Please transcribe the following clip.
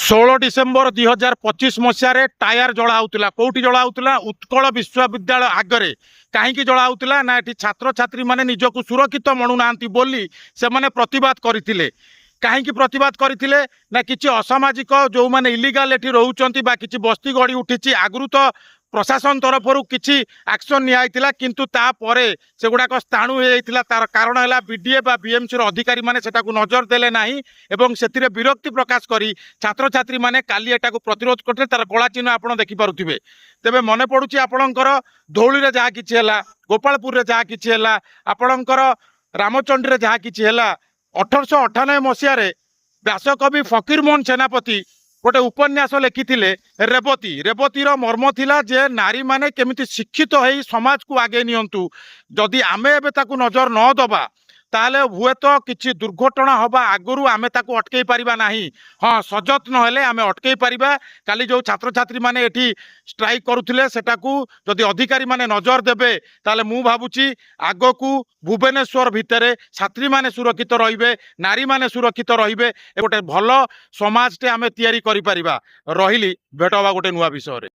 16 December 2025 मसीह tyre जला होता कौटी जला होता उत्कल विश्वविद्यालय आगे कहीं जला होता ना ये छात्र छात्री मैंने निजक सुरक्षित मणुना बोली से मैंने प्रतिवाद करते कहीं प्रतिवाद करते ना कि असामाजिक जो मैंने इलिगाल एटी रोचंती कि बस्ती गढ़ी उठी आगु तो प्रशासन तरफ किसी एक्शन निया किंतु तापर से गुड़ाक स्थाणु हो तार कारण है बीडीए बा बीएमसी अधिकारी माने सेटाकू नजर देले नाही एवं से विरक्ति प्रकाश करी छात्र छात्री माने काली एटाकू प्रतिरोध करते तार गला चिन्ह आप देखिपे तेबे मन पड़ुची आपणकर धौली रे जहाँ किछि हैला गोपालपुर रे जहाँ किछि हैला आपणकर रामचंडी रे जहाँ किछि हैला 1898 मसीह व्यासकवि फकीरमोहन सेनापति गोटे उपन्यास लिखिथिले रेवती मर्म थिला जे नारी माने केमिति शिक्षित हो समाज को आगे नियंतु जदि आमे एबे ताकू नजर न दबा ताले हुए तो किसी दुर्घटना हवा आगुरी आमे ताकू अटकई पारिबा नाही। हाँ सजत्न हेले आमे अटकई पारिबा काली जो छात्र छात्री माने एठी स्ट्राइक करुथिले सेटाकू जदि अधिकारी माने नजर देबे ताले मु भाबुची आगकू भुवनेश्वर भितरे छात्री माने सुरक्षित रहिबे नारी माने सुरक्षित रहिबे गोटे भल समाजटे आमे तैयारी करि पारिबा रहिली भेट हवा गोटे नुआ विषय रे।